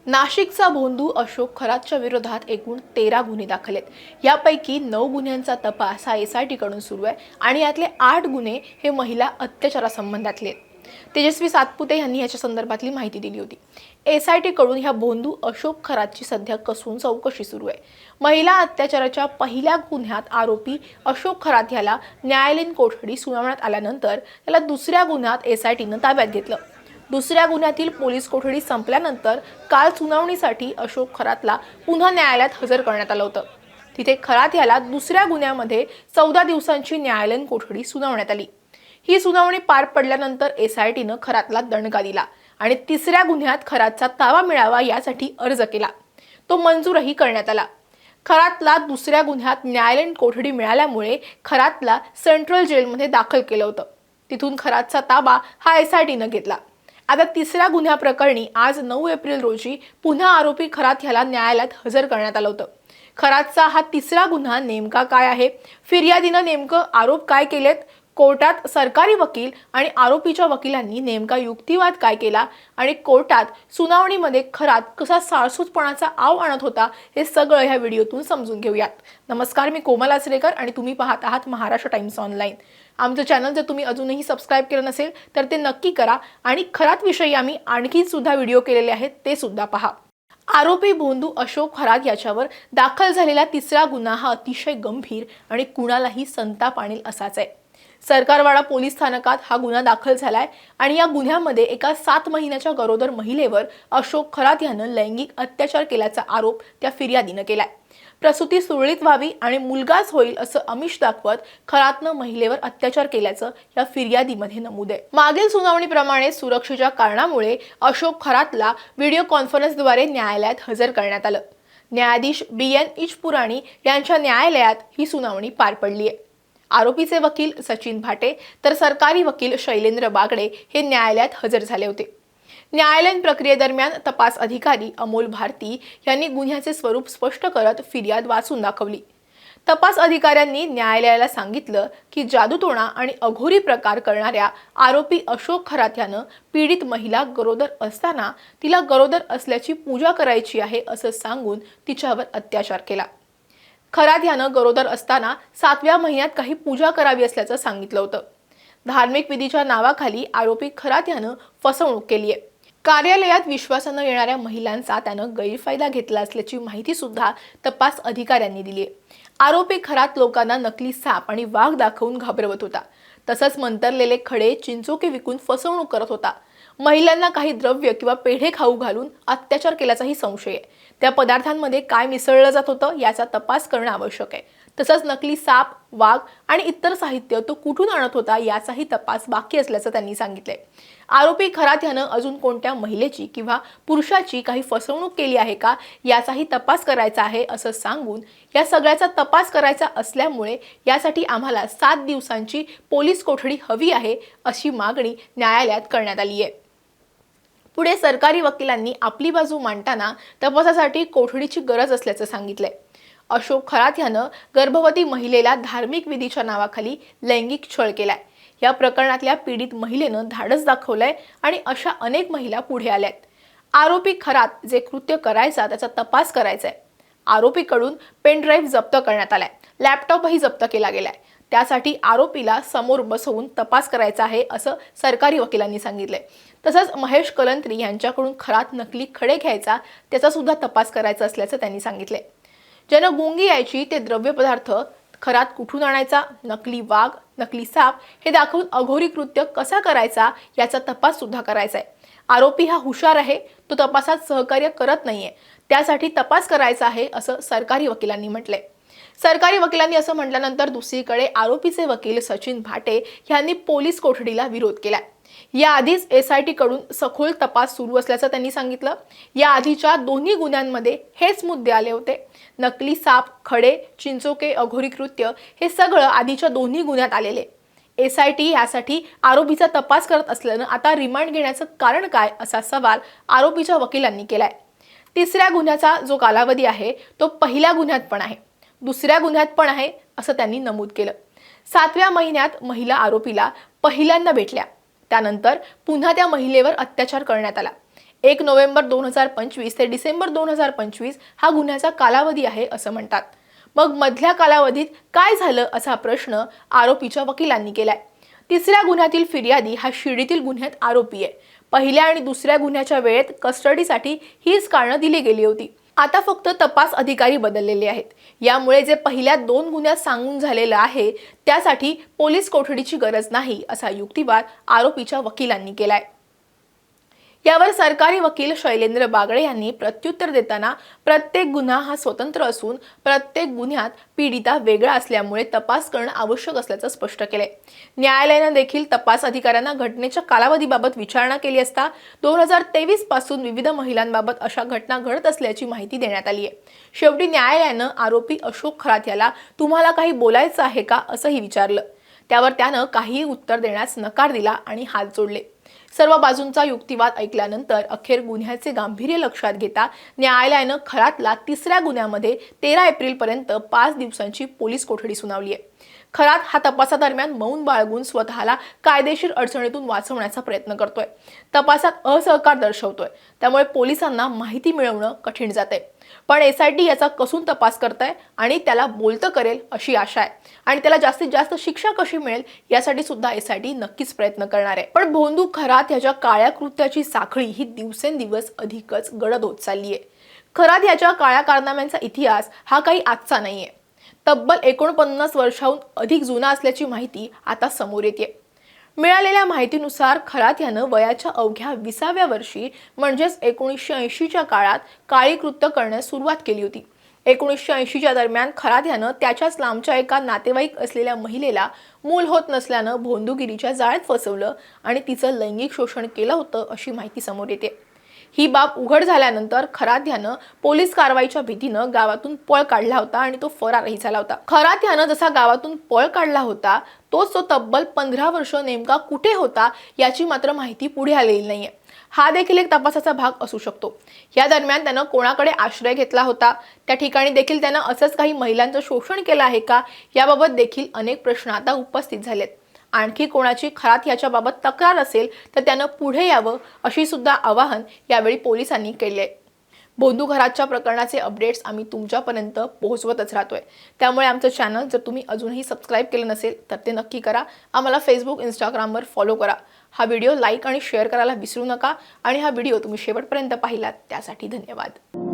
नाशिकचा भोंदू अशोक खरातच्या विरोधात एकूण 13 गुन्हे दाखल आहेत। यापैकी 9 गुन्ह्यांचा तपास हा एसआयटी कडून सुरू आहे आणि यातले 8 गुन्हे हे महिला अत्याचारासंबंधातले आहेत। तेजस्वी सातपुते यांनी याच्या संदर्भातली माहिती दिली होती। एसआयटी कडून ह्या भोंदू अशोक खरातची सध्या कसून चौकशी सुरू आहे। महिला अत्याचाराच्या पहिल्या गुन्ह्यात आरोपी अशोक खरात याला न्यायालयीन कोठडी सुनावण्यात आल्यानंतर त्याला दुसऱ्या गुन्ह्यात एसआयटीनं ताब्यात घेतलं। दुसऱ्या गुन्ह्यातील पोलीस कोठडी संपल्यानंतर काल सुनावणीसाठी अशोक खरातला पुन्हा न्यायालयात हजर करण्यात आलं होतं। तिथे खरात याला दुसऱ्या गुन्ह्यामध्ये 14 दिवसांची न्यायालयीन कोठडी सुनावण्यात आली। ही सुनावणी पार पडल्यानंतर एसआयटीनं खरातला दणका दिला आणि तिसऱ्या गुन्ह्यात खरातचा ताबा मिळावा यासाठी अर्ज केला। तो मंजूरही करण्यात आला। खरातला दुसऱ्या गुन्ह्यात न्यायालयीन कोठडी मिळाल्यामुळे खरातला सेंट्रल जेलमध्ये दाखल केलं होतं। तिथून खरातचा ताबा हा एसआयटीनं घेतला। आता तिसऱ्या गुन्ह्याप्रकरणी आज 9 एप्रिल रोजी पुन्हा आरोपी खरात याला न्यायालयात हजर करण्यात आलं होतं। खरातचा हा तिसरा गुन्हा नेमका काय आहे, फिर्यादीनं नेमकं आरोप काय केलेत, कोर्टात सरकारी वकील आणि आरोपीच्या वकिलांनी नेमका युक्तिवाद काय केला आणि कोर्टात सुनावणीमध्ये खरात कसा साळसूतपणाचा आव आणत होता, हे सगळं ह्या व्हिडिओतून समजून घेऊयात। नमस्कार, मी कोमल आचरेकर आणि तुम्ही पाहत आहात महाराष्ट्र टाइम्स ऑनलाईन। आमचं चॅनल जर तुम्ही अजूनही सबस्क्राइब केलं नसेल तर ते नक्की करा आणि खरात विषयी आम्ही आणखी सुद्धा व्हिडिओ केलेले आहेत, ते सुद्धा पहा। आरोपी भोंदू अशोक खरात याच्यावर दाखल झालेला तिसरा गुन्हा हा अतिशय गंभीर आणि कुणालाही संताप आणेल असाच आहे। सरकारवाडा पोलीस स्थानकात हा गुन्हा दाखल झालाय आणि या गुन्ह्यामध्ये एका 7 महिन्याच्या गरोदर महिलेवर अशोक खरात यानं लैंगिक अत्याचार केल्याचा आरोप त्या फिर्यादीनं केलाय। प्रसूती सुरळीत व्हावी आणि मुलगाच होईल असं आमिष दाखवत खरातनं महिलेवर अत्याचार केल्याचं या फिर्यादीमध्ये नमूद आहे। मागील सुनावणीप्रमाणे सुरक्षेच्या कारणामुळे अशोक खरातला व्हिडिओ कॉन्फरन्सद्वारे न्यायालयात हजर करण्यात आलं। न्यायाधीश BN इचपुराणी यांच्या न्यायालयात ही सुनावणी पार पडली आहे। आरोपीचे वकील सचिन भाटे तर सरकारी वकील शैलेंद्र बागडे हे न्यायालयात हजर झाले होते। न्यायालयीन प्रक्रियेदरम्यान तपास अधिकारी अमोल भारती यांनी गुन्ह्याचे स्वरूप स्पष्ट करत फिर्याद वाचून दाखवली। तपास अधिकाऱ्यांनी न्यायालयाला सांगितलं की जादूटोणा आणि अघोरी प्रकार करणाऱ्या आरोपी अशोक खरात यानं पीडित महिला गरोदर असताना तिला गरोदर असल्याची पूजा करायची आहे असं सांगून तिच्यावर अत्याचार केला। खरात यानं गरोदर असताना 7व्या महिन्यात काही पूजा करावी असल्याचं सांगितलं होतं। धार्मिक विधीच्या नावाखाली आरोपी खरात यानं फसवणूक केली आहे। कार्यालयात विश्वासानं येणाऱ्या महिलांचा त्यानं गैरफायदा घेतला असल्याची माहिती सुद्धा तपास अधिकाऱ्यांनी दिली आहे। आरोपी खरात लोकांना नकली साप आणि वाघ दाखवून घाबरवत होता। तसंच मंतरलेले खडे, चिंचोके विकून फसवणूक करत होता। महिलांना काही द्रव्य किंवा पेढे खाऊ घालून अत्याचार केल्याचाही संशय आहे। त्या पदार्थांमध्ये काय मिसळलं जात होतं याचा तपास करणं आवश्यक आहे। तसंच नकली साप, वाघ आणि इतर साहित्य तो कुठून आणत होता याचाही तपास बाकी असल्याचं त्यांनी सांगितलंय। आरोपी खरात यानं अजून कोणत्या महिलेची किंवा पुरुषाची काही फसवणूक केली आहे का याचाही तपास करायचा आहे असं सांगून या सगळ्याचा तपास करायचा असल्यामुळे यासाठी आम्हाला 7 दिवसांची पोलीस कोठडी हवी आहे अशी मागणी न्यायालयात करण्यात आली आहे। पुढे सरकारी वकिलांनी आपली बाजू मांडताना तपासासाठी कोठडीची गरज असल्याचं सांगितलंय। अशोक खरात यानं गर्भवती महिलेला धार्मिक विधीच्या नावाखाली लैंगिक छळ केलाय। या प्रकरणातल्या पीडित महिलेनं धाडस दाखवलंय आणि अशा अनेक महिला पुढे आल्यात। आरोपी खरात जे कृत्य करायचा त्याचा तपास करायचा आहे। आरोपीकडून पेन ड्राईव्ह जप्त करण्यात आलाय, लॅपटॉपही जप्त केला गेलाय। त्यासाठी आरोपीला समोर बसवून तपास करायचा आहे असं सरकारी वकिलांनी सांगितलंय। तसंच महेश कलंत्री यांच्याकडून खरात नकली खडे घ्यायचा त्याचा सुद्धा तपास करायचा असल्याचं त्यांनी सांगितलंय। ज्यानं गुंगी यायची ते द्रव्य पदार्थ खरात कुठून आणायचा, नकली वाघ, नकली साप हे दाखवून अघोरी कृत्य कसा करायचा याचा तपास सुद्धा करायचा आहे। आरोपी हा हुशार आहे, तो तपासात सहकार्य करत नाहीये, त्यासाठी तपास करायचा आहे असं सरकारी वकिलांनी म्हटलंय। सरकारी वकिलांनी असं म्हटल्यानंतर दुसरीकडे आरोपीचे वकील सचिन भाटे यांनी पोलीस कोठडीला विरोध केलाय। याआधीच एसआयटी कडून सखोल तपास सुरू असल्याचं त्यांनी सांगितलं। या आधीच्या दोन्ही गुन्ह्यांमध्ये हेच मुद्दे आले होते। नकली साप, खडे, चिंचोके, अघोरी कृत्य हे सगळं आधीच्या दोन्ही गुन्ह्यात आलेले। एसआयटी यासाठी आरोपीचा तपास करत असल्यानं आता रिमांड घेण्याचं कारण काय असा सवाल आरोपीच्या वकिलांनी केलाय। तिसऱ्या गुन्ह्याचा जो कालावधी आहे तो पहिल्या गुन्ह्यात पण आहे, दुसऱ्या गुन्ह्यात पण आहे असं त्यांनी नमूद केलं। 7व्या महिन्यात महिला आरोपीला पहिल्यांदा भेटल्या, त्यानंतर पुन्हा त्या महिलेवर अत्याचार करण्यात आला। 1 नोव्हेंबर 2025 ते डिसेंबर 2025 हा गुन्ह्याचा कालावधी आहे असं म्हणतात। मग मधल्या कालावधीत काय झालं असा प्रश्न आरोपीच्या वकिलांनी केलाय। तिसऱ्या गुन्ह्यातील फिर्यादी हा शिर्डीतील गुन्ह्यात आरोपी आहे। पहिल्या आणि दुसऱ्या गुन्ह्याच्या वेळेत कस्टडीसाठी हीच कारणं दिली गेली होती। आता फक्त तपास अधिकारी बदललेले आहेत। यामुळे जे पहिल्या 2 गुन्ह्यात सांगून झालेलं आहे त्यासाठी पोलीस कोठडीची गरज नाही असा युक्तिवाद आरोपीच्या वकिलांनी केलाय। यावर सरकारी वकील शैलेंद्र बागडे यांनी प्रत्युत्तर देताना प्रत्येक गुन्हा हा स्वतंत्र असून प्रत्येक गुन्ह्यात पीडिता वेगळा असल्यामुळे तपास करणं आवश्यक असल्याचं स्पष्ट केलंय। न्यायालयाने देखील तपास अधिकाऱ्यांना घटनेच्या कालावधीबाबत विचारणा केली असता 2023 पासून विविध महिलांबाबत अशा घटना घडत असल्याची माहिती देण्यात आली आहे। शेवटी न्यायालयानं आरोपी अशोक खरात याला तुम्हाला काही बोलायचं आहे का असंही विचारलं। त्यावर त्यानं काहीही उत्तर देण्यास नकार दिला आणि हात जोडले। सर्व बाजूंचा युक्तिवाद ऐकल्यानंतर अखेर गुन्ह्याचे गांभीर्य लक्षात घेता न्यायालयानं खरातला तिसऱ्या गुन्ह्यामध्ये 13 एप्रिलपर्यंत 5 दिवसांची पोलीस कोठडी सुनावली आहे। खरात हा तपासादरम्यान मौन बाळगून स्वतःला कायदेशीर अडचणीतून वाचवण्याचा प्रयत्न करतोय। तपासात असहकार दर्शवतोय। त्यामुळे पोलिसांना माहिती मिळवणं कठीण जातंय। पण एसआयटी याचा कसून तपास करताय आणि त्याला बोलतं करेल अशी आशा आहे। आणि त्याला जास्तीत जास्त शिक्षा कशी मिळेल यासाठी सुद्धा एसआयटी नक्कीच प्रयत्न करणार आहे। पण भोंदू खरात याच्या काळ्या कृत्याची साखळी ही दिवसेंदिवस अधिकच गडद होत चालली आहे। खरात याच्या काळ्या कारनाम्यांचा इतिहास हा काही आजचा नाहीये। तब्बल 49 वर्षांहून अधिक जुना असल्याची माहिती आता समोर येते। मिळालेल्या माहितीनुसार खरात यानं वयाच्या अवघ्या 20व्या वर्षी म्हणजेच 1980च्या काळात काळी कृत्य करण्यास सुरुवात केली होती। 1980च्या दरम्यान खरात यानं त्याच्याच लांबच्या एका नातेवाईक असलेल्या महिलेला मूल होत नसल्यानं भोंदूगिरीच्या जाळ्यात फसवलं आणि तिचं लैंगिक शोषण केलं होतं अशी माहिती समोर येते। ही बाब उघड झाल्यानंतर खरात यानं पोलीस कारवाईच्या भीतीनं गावातून पळ काढला होता आणि तो फरारही झाला होता। खरात यानं जसा गावातून पळ काढला होता तोच तो तब्बल 15 वर्ष नेमका कुठे होता याची मात्र माहिती पुढे आलेली नाहीये। हा देखील एक तपासाचा भाग असू शकतो। या दरम्यान त्यानं कोणाकडे आश्रय घेतला होता, त्या ठिकाणी देखील त्यानं असंच काही महिलांचं शोषण केलं आहे का याबाबत देखील अनेक प्रश्न आता उपस्थित झालेत। आणखी कोणाची खरात याच्या बाबत तक्रार असेल तर त्यानं पुढे यावं अशी सुद्धा आवाहन यावेळी पोलिसांनी केले। भोंदू खरातच्या प्रकरणाचे अपडेट्स आम्ही तुमच्यापर्यंत पोहोचवतच राहतोय। त्यामुळे आमचं चॅनल जर तुम्ही अजूनही सबस्क्राईब केलं नसेल तर ते नक्की करा। आम्हाला फेसबुक, इंस्टाग्रामवर फॉलो करा। हा व्हिडिओ लाईक आणि शेअर करायला विसरू नका आणि हा व्हिडिओ तुम्ही शेवटपर्यंत पाहिलात त्यासाठी धन्यवाद।